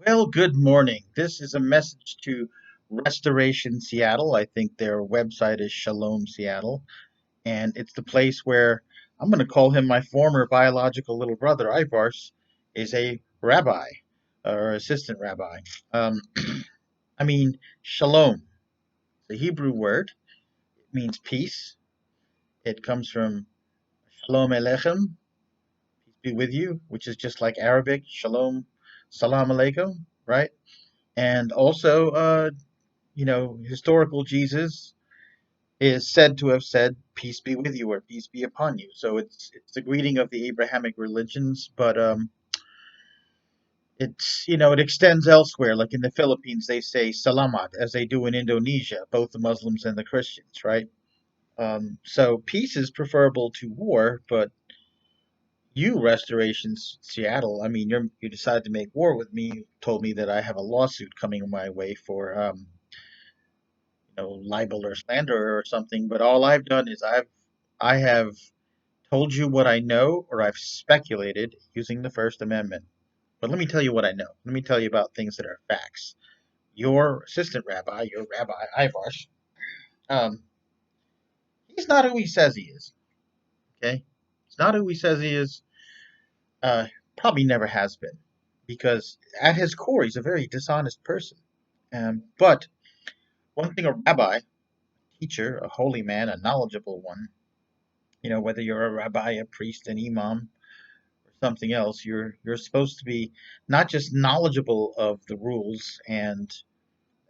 Well, good morning. This is a message to Restoration Seattle. I think their website is Shalom Seattle, and it's the place where I'm going to call him my former biological little brother, Aybars, is a rabbi or assistant rabbi. Um, I mean, Shalom, the Hebrew word, it means peace. It comes from Shalom Aleichem, peace be with you, which is just like Arabic, Shalom, Salam Alaikum, right? And also, historical Jesus is said to have said, "Peace be with you" or "Peace be upon you." So it's the greeting of the Abrahamic religions, but it extends elsewhere. Like in the Philippines, they say "Salamat" as they do in Indonesia, both the Muslims and the Christians, right? So peace is preferable to war, but you, Restorations Seattle, I mean, you decided to make war with me. You told me that I have a lawsuit coming my way for libel or slander or something, but all I've done is I have told you what I know or I've speculated using the First Amendment. But let me tell you what I know. Let me tell you about things that are facts. Your assistant rabbi, your Rabbi Aybars, um, he's not who he says he is. Okay, he's not who he says he is. Uh, Probably never has been, because at his core, he's a very dishonest person. But one thing a rabbi, teacher, a holy man, a knowledgeable one, whether you're a rabbi, a priest, an imam, or something else, you're supposed to be not just knowledgeable of the rules and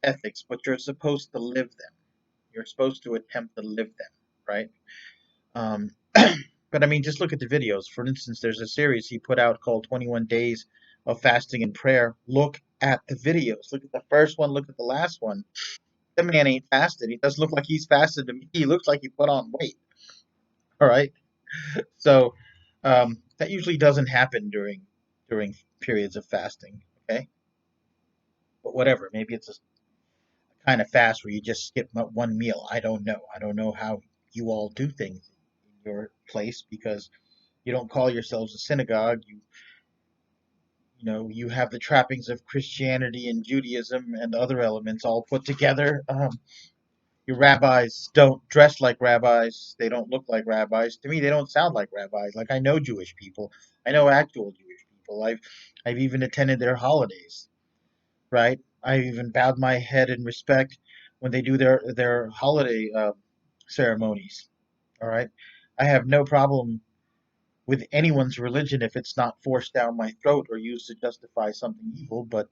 ethics, but you're supposed to live them. You're supposed to attempt to live them, right? Um, but I mean, just look at the videos. For instance, there's a series he put out called 21 Days of Fasting and Prayer. Look at the videos. Look at the first one. Look at the last one. The man ain't fasted. He doesn't look like he's fasted to me. He looks like he put on weight. All right. So that usually doesn't happen during periods of fasting. Okay, but whatever. Maybe it's a kind of fast where you just skip one meal. I don't know. I don't know how you all do things in your place because you don't call yourselves a synagogue. You have the trappings of Christianity and Judaism and other elements all put together. Your rabbis don't dress like rabbis. They don't look like rabbis. To me, they don't sound like rabbis. Like I know Jewish people. I know actual Jewish people. I've even attended their holidays, right? I've even bowed my head in respect when they do their holiday ceremonies. All right, I have no problem with anyone's religion if it's not forced down my throat or used to justify something evil. But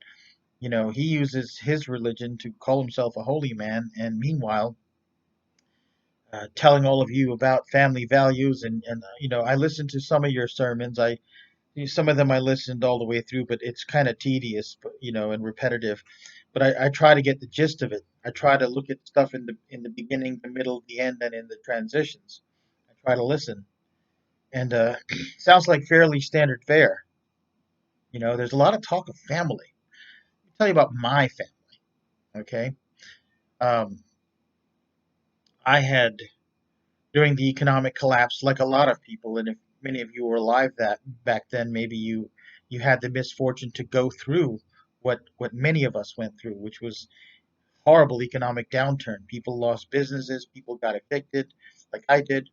he uses his religion to call himself a holy man, and meanwhile telling all of you about family values and I listened to some of your sermons. Some of them I listened all the way through, but it's kind of tedious, and repetitive. But I try to get the gist of it. I try to look at stuff in the beginning, the middle, the end, and in the transitions. I try to listen, and sounds like fairly standard fare. There's a lot of talk of family. Let me tell you about my family. Okay, um, I had during the economic collapse, like a lot of people, and if many of you were alive that back then, maybe you had the misfortune to go through what many of us went through, which was horrible economic downturn. People lost businesses, people got evicted, like I did.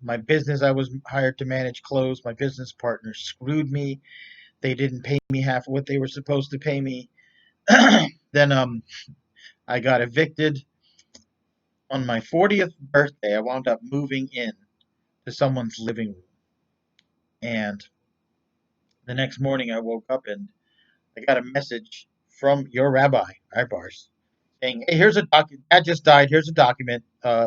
My business I was hired to manage closed. My business partner screwed me. They didn't pay me half of what they were supposed to pay me. Then I got evicted. On my 40th birthday, I wound up moving in to someone's living room. And the next morning I woke up and I got a message from your rabbi, Aybars, saying, "Hey, here's a document. Dad just died. Here's a document.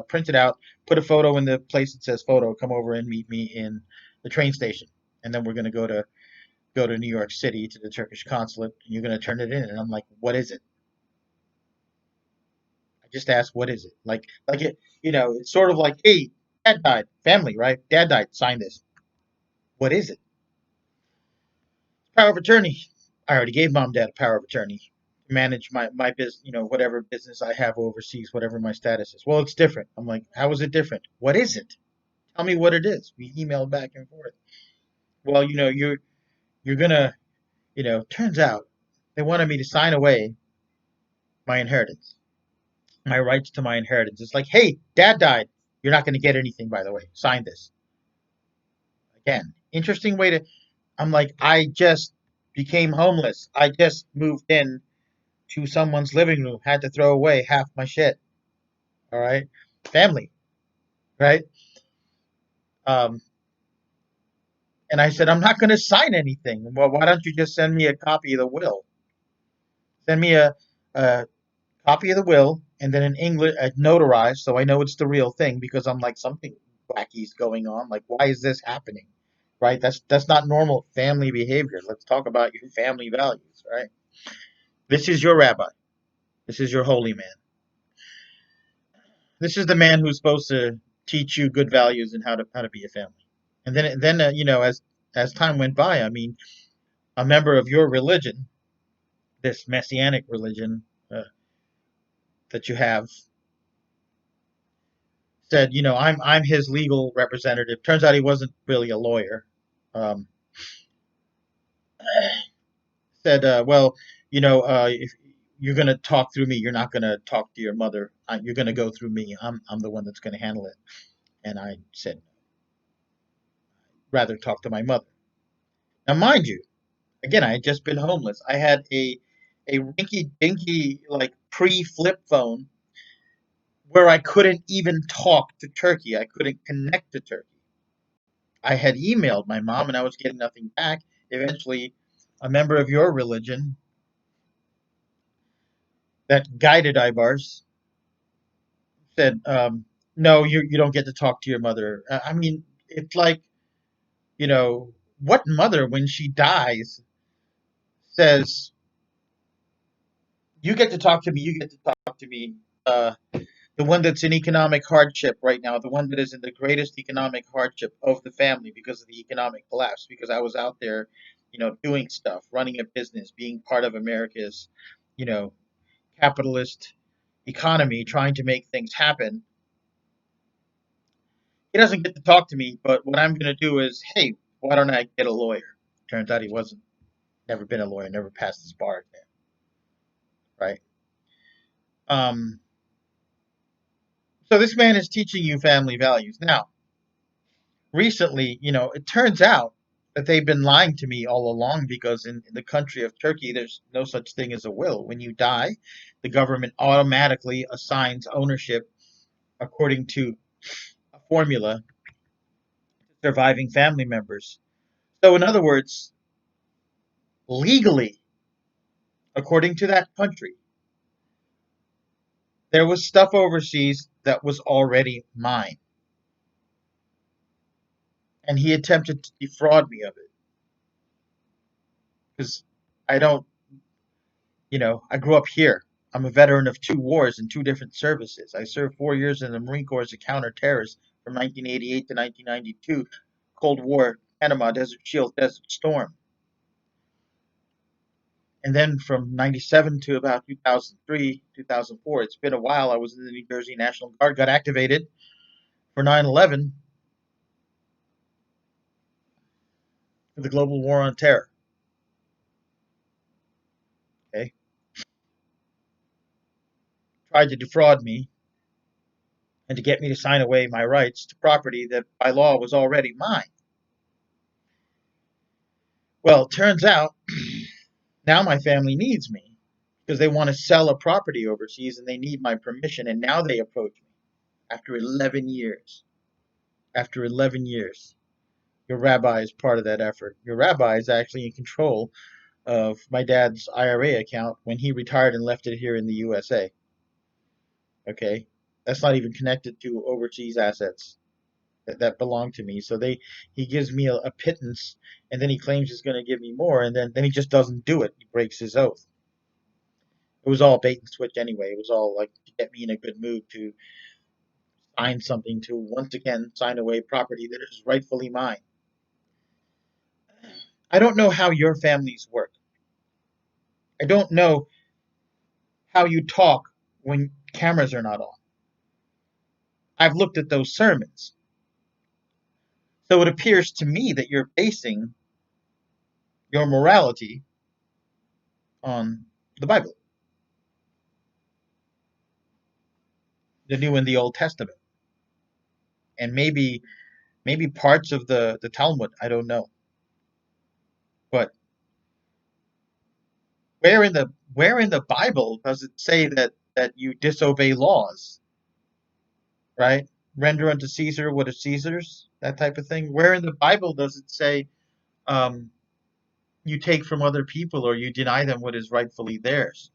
Print it out. Put a photo in the place that says photo. Come over and meet me in the train station, and then we're going to go to New York City to the Turkish consulate. And you're going to turn it in." And I'm like, "What is it?" I just asked, "What is it?" Like it. It's sort of like, "Hey, Dad died. Family, right? Dad died. Sign this. What is it?" Power of attorney. I already gave mom dad a power of attorney to manage my business, whatever business I have overseas, whatever my status is. Well, it's different. I'm like, how is it different? What is it? Tell me what it is. We emailed back and forth. Well, you're gonna, turns out They wanted me to sign away my inheritance, my rights to my inheritance. It's like, hey, dad died. You're not going to get anything, by the way. Sign this. Again, interesting way to. I'm like, I just became homeless. I just moved in to someone's living room, had to throw away half my shit. All right. Family, right? Um, and I said, I'm not going to sign anything. Well, why don't you just send me a copy of the will? Send me a copy of the will and then in English, notarized, so I know it's the real thing because I'm like something wacky's going on. Like, why is this happening? Right? That's not normal family behavior. Let's talk about your family values. Right? This is your rabbi. This is your holy man. This is the man who's supposed to teach you good values and how to be a family. And then as time went by, I mean, a member of your religion, this messianic religion that you have, said, I'm his legal representative. Turns out he wasn't really a lawyer. Um, said, well, if you're going to talk through me, you're not going to talk to your mother. You're going to go through me. I'm the one that's going to handle it. And I said, rather talk to my mother. Now, mind you, again, I had just been homeless. I had a rinky dinky like pre flip phone where I couldn't even talk to Turkey. I couldn't connect to Turkey. I had emailed my mom and I was getting nothing back. Eventually, a member of your religion that guided Aybars said, "No, you don't get to talk to your mother." I mean, it's like, what mother when she dies says, "You get to talk to me. You get to talk to me." The one that's in economic hardship right now, the one that is in the greatest economic hardship of the family because of the economic collapse, because I was out there, doing stuff, running a business, being part of America's, you know, capitalist economy, trying to make things happen. He doesn't get to talk to me, but what I'm going to do is, hey, why don't I get a lawyer? Turns out he wasn't, never been a lawyer, never passed his bar exam, right? Um, so this man is teaching you family values. Now, recently, it turns out that they've been lying to me all along because in the country of Turkey, there's no such thing as a will. When you die, the government automatically assigns ownership according to a formula to surviving family members. So, in other words, legally, according to that country, there was stuff overseas that was already mine. And he attempted to defraud me of it because I don't I grew up here. I'm a veteran of two wars and two different services. I served 4 years in the Marine Corps as a counter-terrorist from 1988 to 1992, Cold War, Panama, Desert Shield, Desert Storm. And then from 97 to about 2003, 2004, it's been a while. I was in the New Jersey National Guard, got activated for 9/11, for the global war on terror. Okay, tried to defraud me and to get me to sign away my rights to property that by law was already mine. Well, it turns out now my family needs me because they want to sell a property overseas and they need my permission. And now they approach me after 11 years. After 11 years. Your rabbi is part of that effort. Your rabbi is actually in control of my dad's IRA account when he retired and left it here in the USA. Okay? That's not even connected to overseas assets that belong to me. So he gives me a pittance and then he claims he's going to give me more and then he just doesn't do it. He breaks his oath. It was all bait and switch anyway. It was all like to get me in a good mood to sign something to once again sign away property that is rightfully mine. I don't know how your families work. I don't know how you talk when cameras are not on. I've looked at those sermons. So it appears to me that you're basing your morality on the Bible, the New and the Old Testament, and maybe parts of the Talmud. I don't know, but where in the Bible does it say that you disobey laws, right? Render unto Caesar what is Caesar's, that type of thing. Where in the Bible does it say um, you take from other people or you deny them what is rightfully theirs?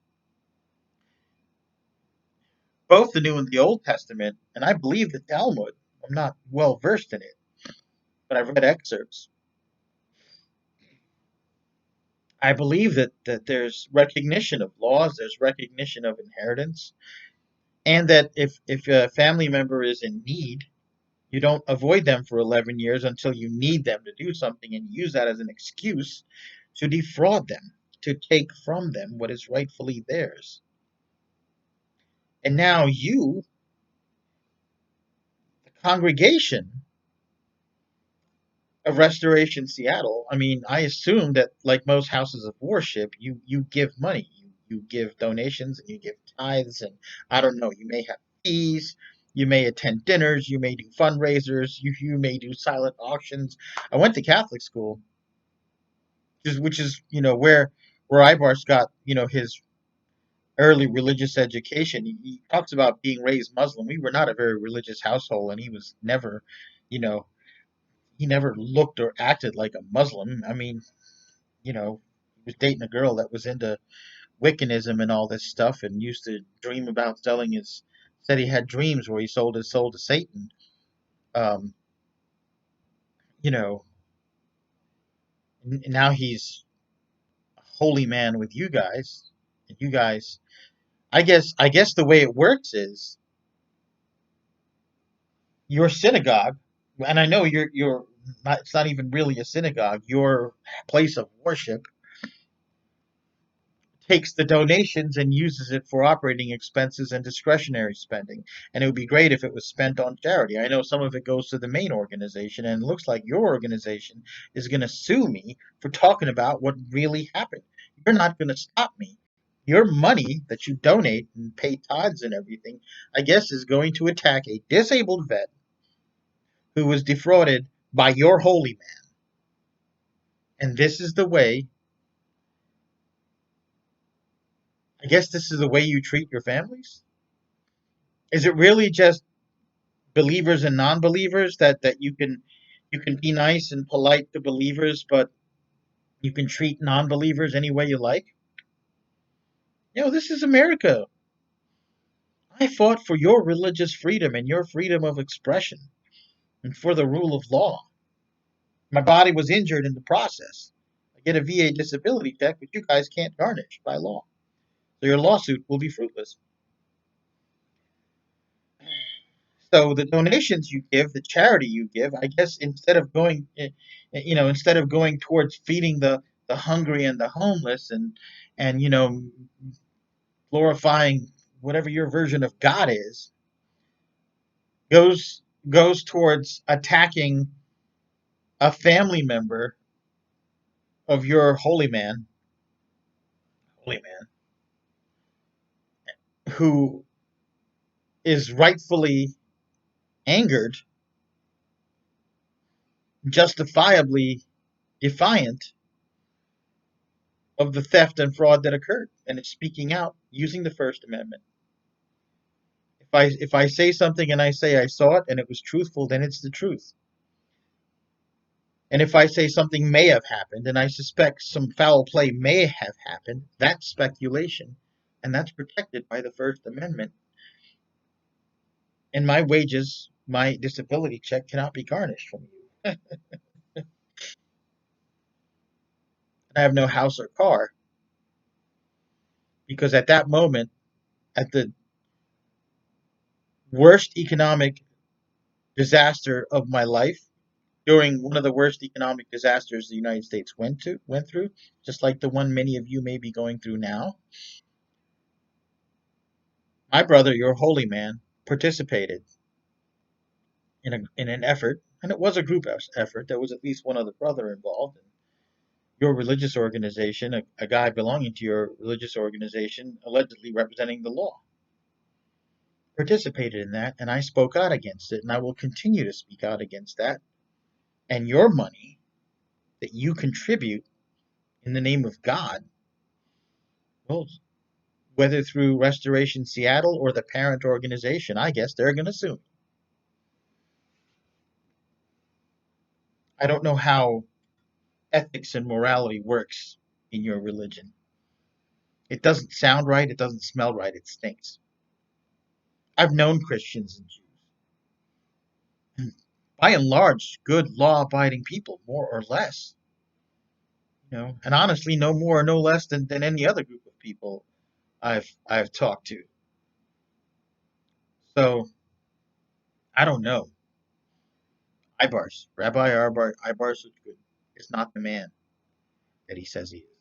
Both the New and the Old Testament, and I believe the Talmud. I'm not well versed in it, but I've read excerpts. I believe that there's recognition of laws, there's recognition of inheritance, and that if a family member is in need, you don't avoid them for 11 years until you need them to do something and use that as an excuse to defraud them, to take from them what is rightfully theirs. And now you, the congregation of Restoration Seattle, I mean, I assume that like most houses of worship, you give money, you give donations and you give tithes, and I don't know, you may have fees, you may attend dinners, you may do fundraisers, you may do silent auctions. I went to Catholic school, which is where Ibars got his early religious education. He talks about being raised Muslim. We were not a very religious household, and he was never, you know, he never looked or acted like a Muslim. I mean, he was dating a girl that was into Wiccanism and all this stuff, and used to dream about said he had dreams where he sold his soul to Satan. Um, you know, now he's a holy man with you guys, and you guys. I guess the way it works is your synagogue, and I know you're not. It's not even really a synagogue. Your place of worship takes the donations and uses it for operating expenses and discretionary spending. And it would be great if it was spent on charity. I know some of it goes to the main organization, and it looks like your organization is going to sue me for talking about what really happened. You're not going to stop me. Your money that you donate and pay tithes and everything, I guess, is going to attack a disabled vet who was defrauded by your holy man. And this is the way, I guess, this is the way you treat your families? Is it really just believers and non-believers that you can be nice and polite to believers, but you can treat non-believers any way you like? This is America. I fought for your religious freedom and your freedom of expression and for the rule of law. My body was injured in the process. I get a VA disability check, but you guys can't garnish by law. So your lawsuit will be fruitless. So the donations you give, the charity you give, I guess instead of going towards feeding the hungry and the homeless, and glorifying whatever your version of God is, goes goes towards attacking a family member of your holy man, who is rightfully angered, justifiably defiant of the theft and fraud that occurred, and it's speaking out using the First Amendment. If I say something and I say I saw it and it was truthful, then it's the truth. And if I say something may have happened and I suspect some foul play may have happened, that's speculation, and that's protected by the First Amendment. And my wages, my disability check cannot be garnished from you. And I have no house or car, because at that moment, at the worst economic disaster of my life, during one of the worst economic disasters the United States went through, just like the one many of you may be going through now, my brother, your holy man, participated in an effort, and it was a group effort. There was at least one other brother involved. And your religious organization, a guy belonging to your religious organization, allegedly representing the law, participated in that, and I spoke out against it, and I will continue to speak out against that. And your money that you contribute in the name of God, well, whether through Restoration Seattle or the parent organization, I guess they're going to sue me. I don't know how ethics and morality works in your religion. It doesn't sound right. It doesn't smell right. It stinks. I've known Christians and Jews, and by and large, good law-abiding people, more or less. And honestly, no more or no less than any other group of people I've talked to. So I don't know. Rabbi Aybars Uckun is not the man that he says he is.